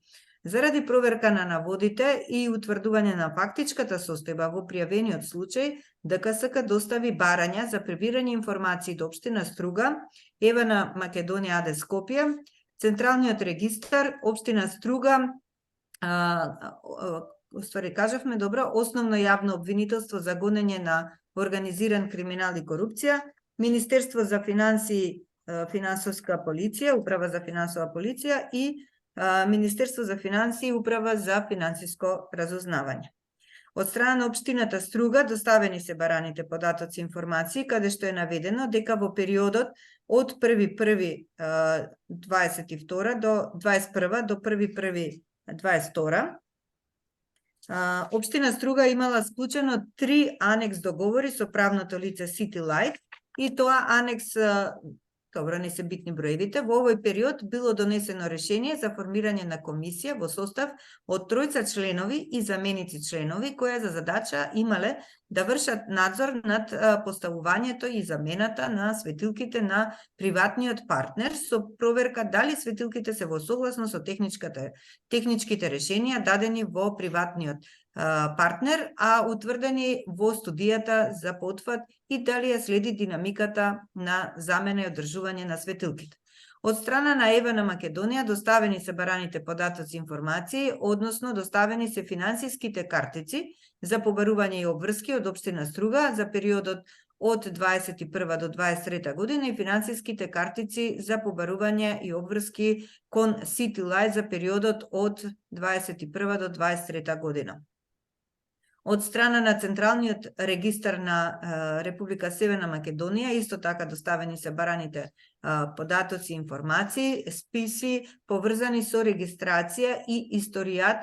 Заради проверка на наводите и утврдување на фактичката состојба во пријавениот случај, ДКСК достави барања за прибирање информации до општина Струга, Евана Македонија АД Скопје, Централниот регистар, општина Струга, кажавме добро, основно јавно обвинителство за гонење на организиран криминал и корупција, Министерство за финансии, финансовска полиција, Управа за финансова полиција и Министерство за финансии и Управа за финансиско разузнавање. Од страна на општината Струга доставени се бараните податоци и информации, каде што е наведено дека во периодот од 1.1.22 до 21 до 1.1.22 општина Струга имала склучено 3 анекс договори со правното лице City Light и тоа анекс, добро, не се битни броевите, во овој период било донесено решение за формирање на комисија во состав од 3 членови и заменици членови, која за задача имале да вршат надзор над поставувањето и замената на светилките на приватниот партнер со проверка дали светилките се во согласно со техничките решенија дадени во приватниот партнер, а утврдени во студијата за потфат и дали ја следи динамиката на замена и одржување на светилките. Од страна на ЕВА на Македонија доставени се бараните податоци и информации, односно доставени се финансиските картици за побарување и обврски од општина Струга за периодот од 21 до 23 година и финансиските картици за побарување и обврски кон City Light за периодот од 21 до 23 година. Од страна на Централниот регистар на Република Северна Македонија исто така доставени се бараните податоци и информации, списи поврзани со регистрација и историјат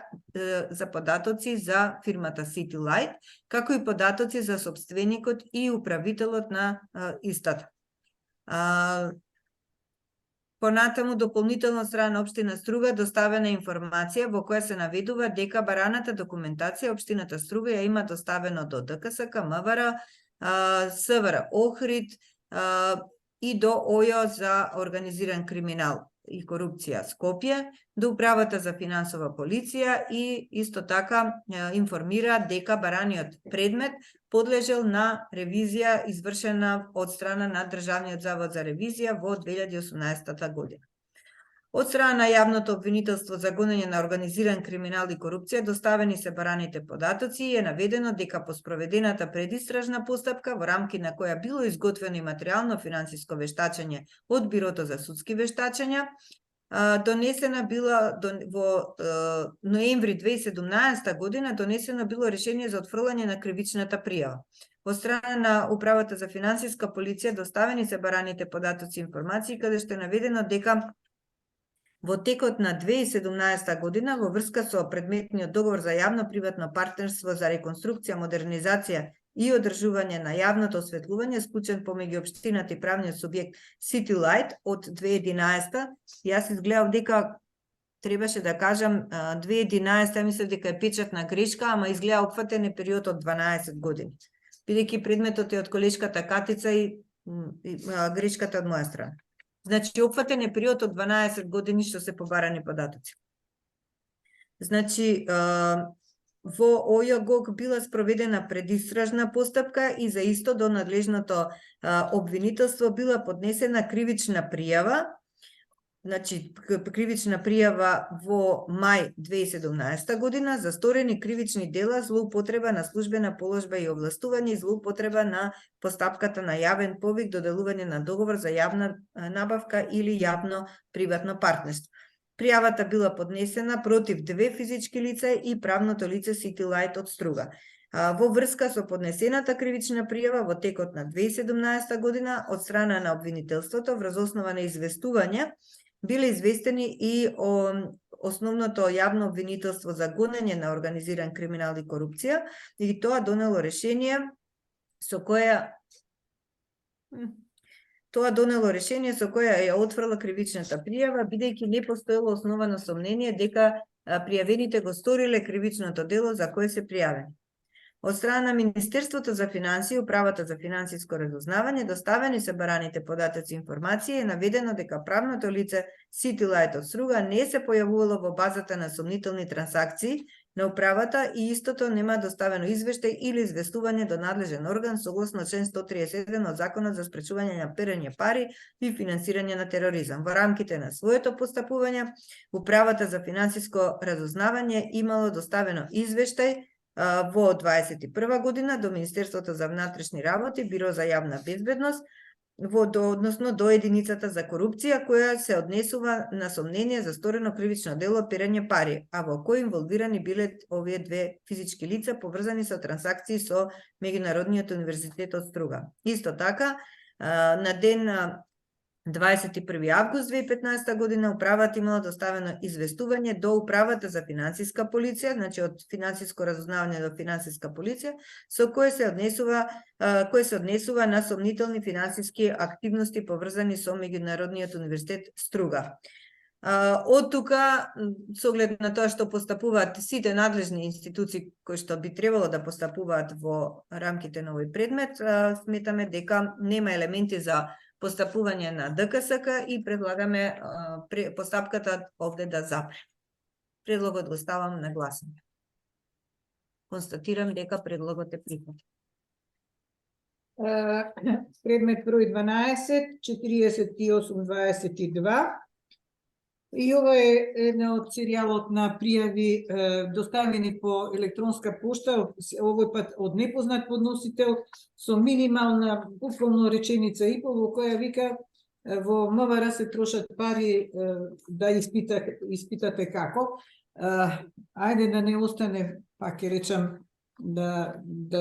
за податоци за фирмата City Light, како и податоци за сопственикот и управителот на истата. Понатаму дополнително од страна на општина Струга доставена информација во која се наведува дека бараната документација општината Струга ја има доставено до ДКСК, МВР, СВР Охрид и до ОЈО за организиран криминал и корупција Скопје, до Управата за финансова полиција и исто така информира дека бараниот предмет подлежел на ревизија извршена од страна на Државниот завод за ревизија во 2018 година. Од страна на јавното обвинителство за гонење на организиран криминал и корупција доставени се бараните податоци и е наведено дека по спроведената предистражна постапка во рамки на која било изготвено и материјално финансиско вештачење од Бирото за судски вештачења, донесена била во ноември 2017 година донесено било решение за отфрлање на кривичната пријава. Од страна на Управата за финансиска полиција доставени се бараните податоци и информации каде што е наведено дека во текот на 2017 година во врска со предметниот договор за јавно-приватно партнерство за реконструкција, модернизација и одржување на јавното осветлување склучен помеѓу општината и правниот субјект City Light од 2011. Јас изгледав дека требаше да кажам 2011, мислев дека е печатна грешка, ама изгледа опфатен е период од 12 години. Бидејќи предметот е од колешката Катица и грешката од моја страна. Значи, опфатен е период од 12 години што се побарани податоци. Значи, во ОЈО била спроведена предистражна постапка и за исто до надлежното обвинителство била поднесена кривична пријава, значи кривична пријава во мај 2017 година за сторени кривични дела, злоупотреба на службена положба и овластување и злоупотреба на постапката на јавен повик, доделување на договор за јавна набавка или јавно приватно партнерство. Пријавата била поднесена против 2 физички лица и правното лице City Light од Струга. Во врска со поднесената кривична пријава во текот на 2017 година од страна на обвинителството врз основа на известување биле известени и основното јавно обвинителство за гонење на организиран криминал и корупција и тоа донело решение со кое ја отфрла кривичната пријава, бидејќи не постоело основано сомнение дека пријавените го сториле кривичното дело за кое се пријавени. Од страна на Министерството за финансии и Управата за финансиско разузнавање доставени се бараните податоци и информации е наведено дека правното лице City Light од Струга не се појавувало во базата на сомнителни трансакции на управата и истото нема доставено извештај или известување до надлежен орган согласно член 131 од Законот за спречување на перање пари и финансирање на тероризам. Во рамките на своето постапување, Управата за финансиско разузнавање имало доставено извештај во 21 година до Министерството за внатрешни работи, Биро за јавна безбедност односно до единицата за корупција која се однесува на сомнение за сторено кривично дело перење пари, а во кој инволвирани биле овие две физички лица поврзани со трансакции со Меѓународниот универзитет од Струга. Исто така, на ден 21 август 2015 година управата имала доставено известување до управата за финансиска полиција, значи од финансиско разузнавање до финансиска полиција, со кое се однесува на сомнителни финансиски активности поврзани со Меѓународниот универзитет Струга. Од тука, со оглед на тоа што постапуваат сите надлежни институции кои што би требало да постапуваат во рамките на овој предмет, сметаме дека нема елементи за постапување на ДКСК и предлагаме постапката овде да запре. Предлогот го ставам на гласање. Констатирам дека предлогот е прифатен. Предмет број 12, 48-22. И ова е една од серијалот на пријави доставени по електронска пошта, овој пат од непознат подносител, со минимална буквално реченица и во која вика во МВР се трошат пари да испитате како. Ајде да не остане, пак ќе речам, да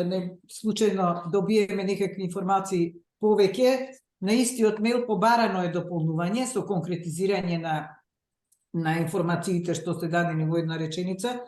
не случајно добиеме некакви информации повеќе. На истиот мејл побарано е дополнување со конкретизирање на информациите што се дадени во една реченица.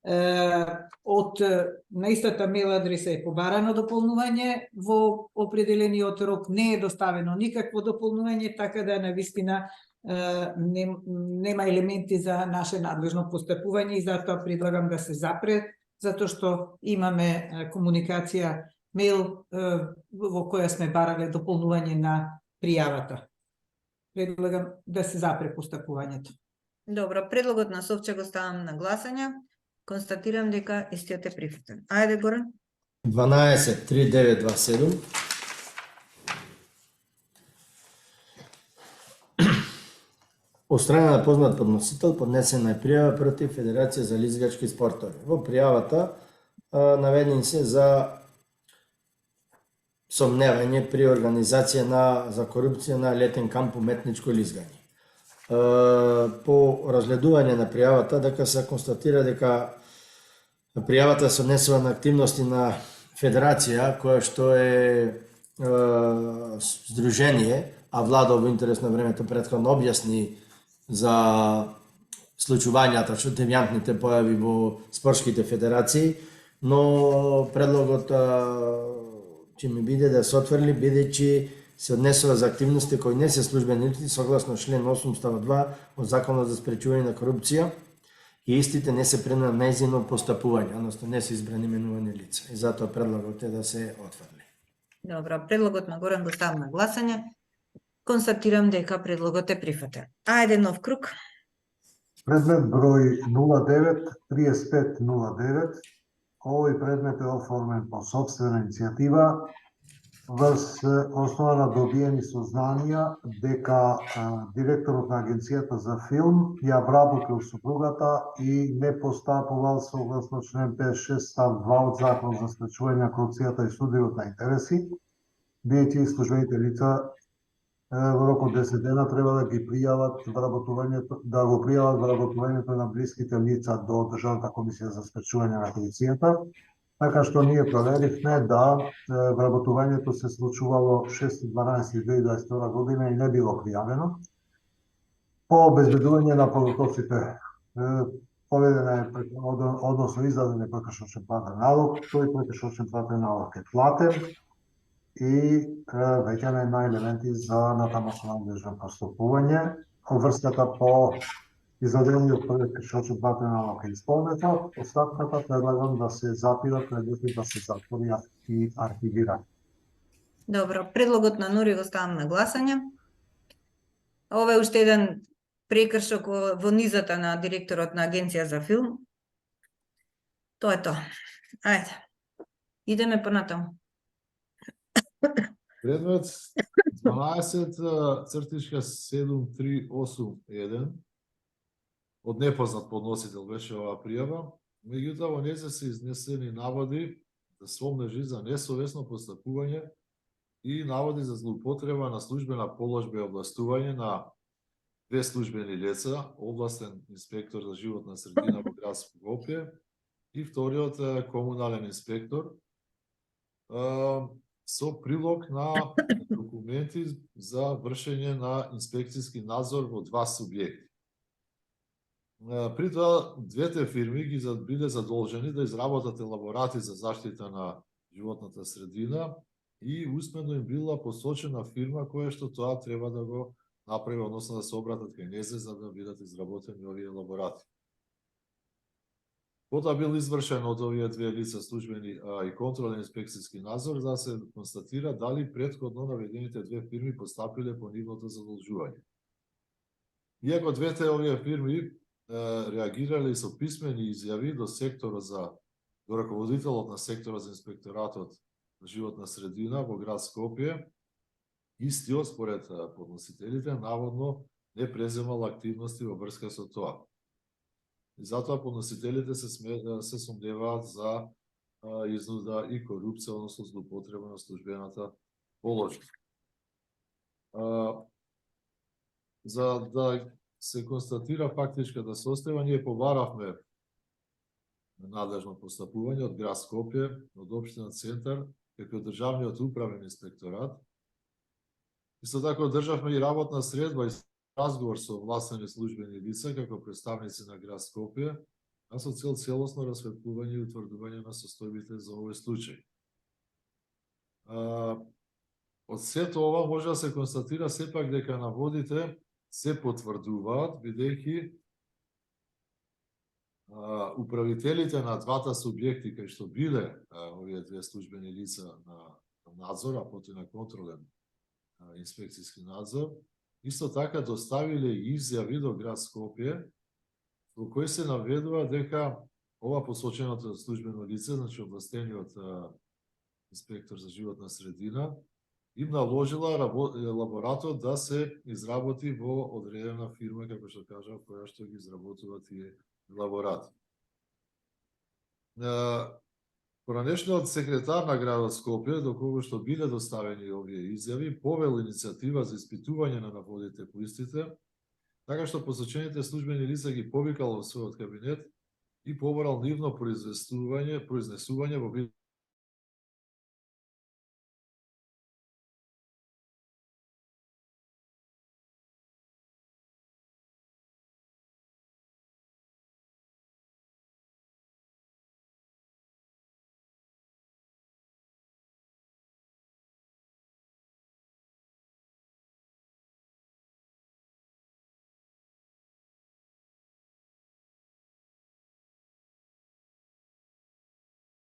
На истата мејл адреса е побарано дополнување, во определениот рок не е доставено никакво дополнување, така да навистина нема елементи за наше надлежно постапување и затоа предлагам да се запре, затоа што имаме комуникација мејл во која сме барале дополнување на пријавата. Предлагам да се запре постапувањето. Добро, предлогот на Совче го ставам на гласање. Констатирам дека истиот е прифатен. Ајде, Горан. 12-3927. Од страна на познат подносител поднесена е пријава против Федерација за лизгачки спортови. Во пријавата наведени се за сомневање при организација за корупција на летен камп уметничко лизгање. По разгледување на пријавата, дека се констатира дека пријавата се однесува на активности на федерација, која што е здружение, а влада во интерес на времето претходно објасни за случувањата, што девијантните појави во спортските федерации, но предлогот ќе ми биде да се отфрли, бидејќи се однесува за активности кои не се службени лица согласно член 8 става 2 од Законот за спречување на корупција и истите не се на нејзино постапување, односно не се избрани именувани лица. И затоа предлогот е да се отфрли. Добро, предлогот на Горан го ставам на гласање. Констатирам дека предлогот е прифатен. Ајде нов круг. Предмет број 09-3509. Овој предмет е оформен по сопствена иницијатива врз основа на добиени сознанија дека директорот на Агенцијата за филм ја вработил супругата и не постапувал согласно член 56 став 2 од Закон за спречување на корупцијата и судирот на интереси, бидејќи службените лица во рок од 10 дена треба да ги пријават вработувањето, да го пријават вработувањето на блиските лица до Државната комисија за спречување на корупцијата. Така што ние проверивме да вработувањето се случувало 6.12.2022 година и не било пријавено. По обезбедување на податоците поведена е, односно издаден е прекршочен платен налог, тој прекршочен платен налог е платен и веќе нема елементи за натамошно надлежно постапување. Врската по изведениот прекршочен платен налог е исполнета, остатката предлагам да се запира, предвид да се затвори и архивира. Добро, предлогот на Нури го ставам на гласање. Ова е уште еден прекршок во низата на директорот на Агенција за филм. Тоа е тоа. Ајде. Идеме понатаму. Предмет 12-7381 од непознат подносител беше оваа пријава, меѓутоа во неја се изнесени наводи да сомнежи за несовесно постапување и наводи за злоупотреба на службена положба и областување на две службени лица, областен инспектор за животна средина во град Скопје и вториот комунален инспектор, со прилог на документи за вршење на инспекцијски надзор во два субјекти. При тоа, двете фирми ги биле задолжени да изработат елаборати за заштита на животната средина и усмено им била посочена фирма која што тоа треба да го направи, односно да се обратат кај незе за да бидат изработени овие елаборати. Потоа бил извршен од овие две лица службени и контролен инспекцијски надзор за да се констатира дали претходно наведените две фирми постапиле по нивното задолжување. Иако двете овие фирми реагирале со писмени изјави до раководителот на секторот за инспекторатот за животна средина во град Скопје, истиот според подносителите наводно не преземал активности во врска со тоа. И затоа подносителите се сомневаат за изнуда и корупција, односно злоупотреба на службената положба. За да се констатира фактичката состојба, ние побаравме надлежно постапување од град Скопје, од општина Центар, како и државниот управен инспекторат. Исто така одржавме и работна средба и разговор со овластени службени лица како представници на град Скопје, а со цел целосно расветлување и утврдување на состојбите за овој случај. Од сето ова може да се констатира сепак дека наводите се потврдуваат, бидејќи управителите на двата субјекти кај што биле овие две службени лица на надзор, а потоа на контролен инспекцијски надзор, исто така доставиле изјави до град Скопје, во кој се наведува дека ова посоченото службено лице, значи овластениот инспектор за животна средина, им наложила елаборатот да се изработи во одредена фирма, како што кажав, која што ги изработува тие елаборати. Поранешниот секретар на градот Скопје, до кого што биле доставени овие изјави, повел иницијатива за испитување на наводите по истите, така што посочените службени лица ги повикал во својот кабинет и побарал нивно произнесување во вид